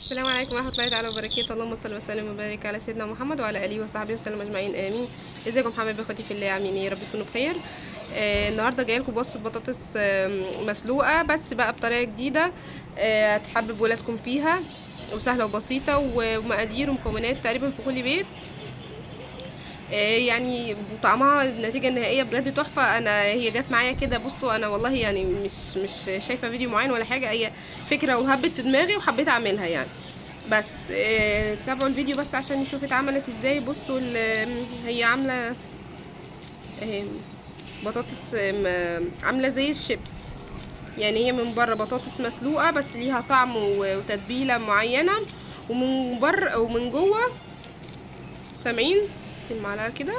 السلام عليكم ورحمة الله تعالى وبركاته. اللهم صل وسلم وبارك على سيدنا محمد وعلى آله وصحبه وسلم أجمعين آمين. ازيكم حبايبي اخواتي في الله، عاملين ايه؟ يا رب تكونوا بخير. النهارده جايه لكم بوصفة بطاطس مسلوقة، بس بقى بطريقة جديدة هتحبب ولادكم فيها، وسهلة وبسيطة، ومقادير ومكونات تقريبا في كل بيت. يعني وطعمها النتيجة النهائية بجد تحفة. هي جت معايا كده، بصوا انا والله يعني مش شايفة فيديو معين ولا حاجة، هي فكرة وهبت في دماغي وحبيت اعملها يعني. بس تابعوا الفيديو بس عشان نشوف اتعملت ازاي. بصوا هي عاملة آه، بطاطس عاملة زي الشيبس، يعني هي من بره بطاطس مسلوقة بس ليها طعم وتتبيلة معينة، ومن بره ومن جوه سامعين المعلقة كده،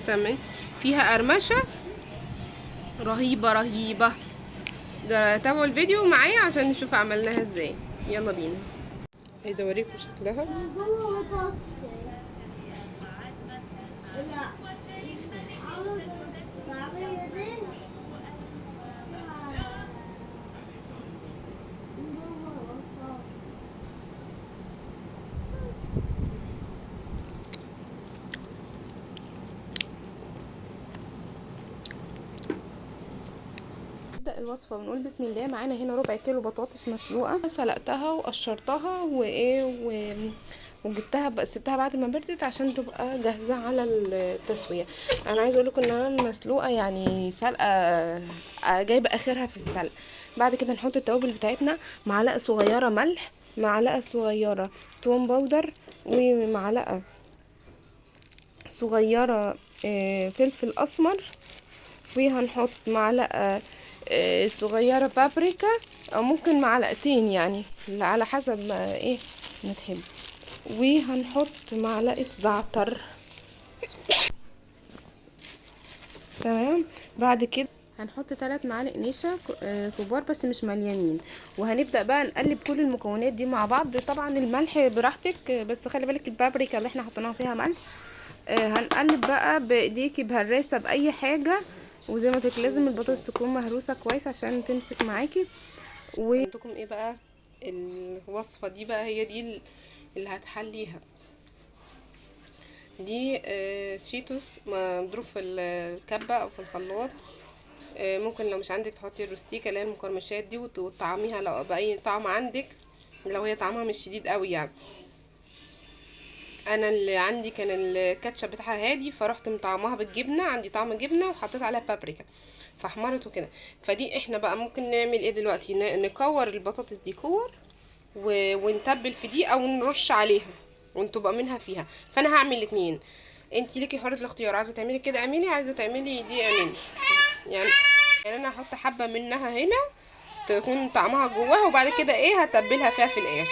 سامعين فيها قرمشة رهيبة رهيبة. تابعوا الفيديو معايا عشان نشوف عملناها ازاي. يلا بينا، عايزة اوريكم شكلها. نبدأ الوصفة ونقول بسم الله. معانا هنا ربع كيلو بطاطس مسلوقة، سلقتها وقشرتها وجبتها بقى، سبتها بعد ما بردت عشان تبقى جاهزة على التسوية. انا عايزه اقول لكم انها مسلوقة يعني سلقة جايبة اخرها في السلق. بعد كده نحط التوابل بتاعتنا: معلقة صغيرة ملح، معلقة صغيرة توم باودر، ومعلقة صغيرة فلفل اسمر، وهنحط معلقة صغيرة بابريكا، او ممكن معلقتين يعني على حسب ما ايه نحب. وهنحط معلقة زعتر. تمام. بعد كده هنحط 3 معالق نشا كبار بس مش مليانين، وهنبدأ بقى نقلب كل المكونات دي مع بعض. طبعا الملح براحتك، بس خلي بالك البابريكا اللي احنا حطيناها فيها ملح. هنقلب بقى بايديكي بهراسة باي حاجة، وزي ما قلت لازم البطاطس تكون مهروسة كويس عشان تمسك معاكي. وعندكم ايه بقى الوصفة دي بقى، هي دي اللي هتحليها. دي شيتوس مضروب في الكبة او في الخلاط. ممكن لو مش عندك تحطي الروستيكا اللي هي المقرمشات دي وتطعميها لو باي طعم عندك، لو هي طعمها مش شديد قوي يعني. انا اللي عندي كان الكاتشب بتاعها هادي، فرحت مطعماها بالجبنه، عندي طعم جبنه، وحطيت عليها بابريكا فاحمرت وكده. فدي احنا بقى ممكن نعمل ايه دلوقتي؟ نكور البطاطس دي كور ونتبل في دي او نرش عليها ونطبق منها فيها. فانا هعمل الاتنين، انت ليكي حريه الاختيار، عايزه تعملي كده اعملي، عايزه تعملي دي اعملي يعني. انا هحط حبه منها هنا تكون طعمها جواها، وبعد كده ايه هتبلها فيها في الاخر.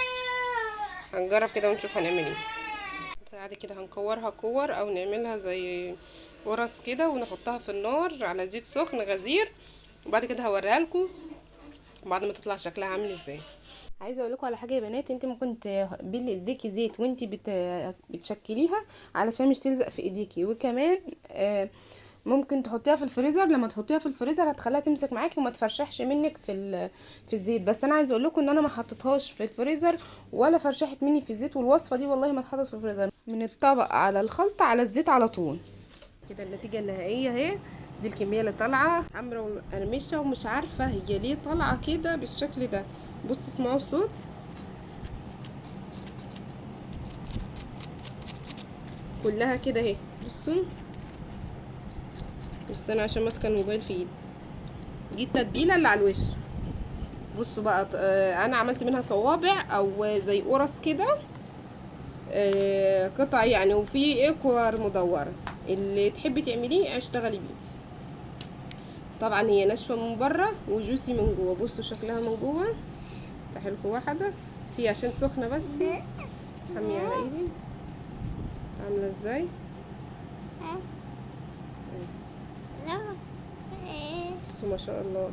هنجرب كده ونشوف هنعمل ايه. بعد كده هنكورها كور او نعملها زي ورص كده، ونحطها في النار على زيت سخن غزير، وبعد كده هوريها لكم بعد ما تطلع شكلها عامل ازاي. عايزه اقول لكم على حاجه يا بنات، انت ممكن تبلي ايديكي زيت وانت بتشكليها علشان مش تلزق في ايديكي. وكمان ممكن تحطيها في الفريزر، لما تحطيها في الفريزر هتخليها تمسك معاكي وما تفرشحش منك في الزيت. بس انا عايزه اقول لكم ان انا ما حطيتهاش في الفريزر ولا فرشحت مني في الزيت، والوصفه دي والله ما اتحطت في الفريزر، من الطبق على الخلطه على الزيت على طول كده. النتيجه النهائيه اهي، دي الكميه اللي طالعه حمرا ومقرمشه، ومش عارفه هي ليه طالعه كده بالشكل ده. بصوا اسمعوا الصوت، كلها كده اهي. بصوا، بس انا عشان ماسكه الموبايل في ايدي. دي التتبيله اللي على الوش. بصوا بقى، انا عملت منها صوابع او زي قرص كده، قطع يعني، وفي كور مدوره. اللي تحبي تعمليه اشتغلي بيه. طبعا هي ناشفه من بره وجوسي من جوه. بصوا شكلها من جوه. افتح لكم واحده سي عشان سخنه، بس حمي على ايدي عامله ازاي. بصوا ما شاء الله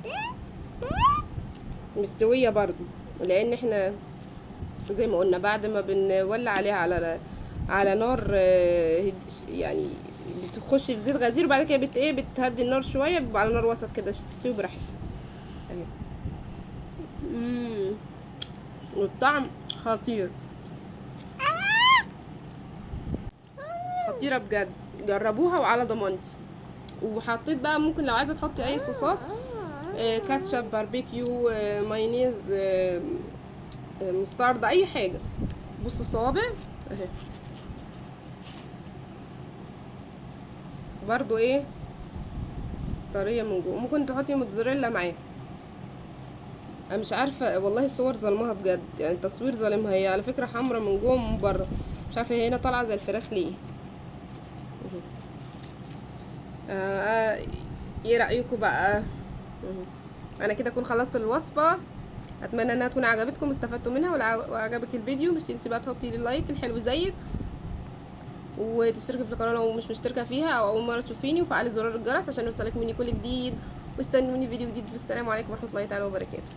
مستويه برضو، لان احنا زي ما قلنا بعد ما بنولع عليها على نار يعني بتخش في زيت غزير، وبعد كده بتهدي النار شويه، بيبقى على نار وسط كده عشان تستوي براحتها. اهي والطعم خطير، خطيرة بجد، جربوها وعلى ضمانتي. وحطيت بقى ممكن لو عايزة تحطي اي صوصات، كاتشب، باربيكيو، مايونيز، مستردة، اي حاجة. بصوا الصوابع اهي برضو ايه طرية من جوه. ممكن تحطي موتزاريلا معاها. انا مش عارفة والله، الصور ظلمها بجد، يعني التصوير ظالمها. هي على فكرة حمرا من جوه ومن بره، مش عارفة هي هنا طالعة زي الفراخ ليه. آه ايه رأيكم بقى؟ انا كده اكون خلصت الوصفة. اتمنى انها تكون عجبتكم واستفدتوا منها. وعجبك الفيديو مش تنسي بقى تحطي لي اللايك الحلو زيك، وتشتركي في القناه لو مش مشتركه فيها او اول مره تشوفيني، وفعلي زرار الجرس عشان يوصلك مني كل جديد. واستنوني فيديو جديد. والسلام عليكم ورحمه الله تعالى وبركاته.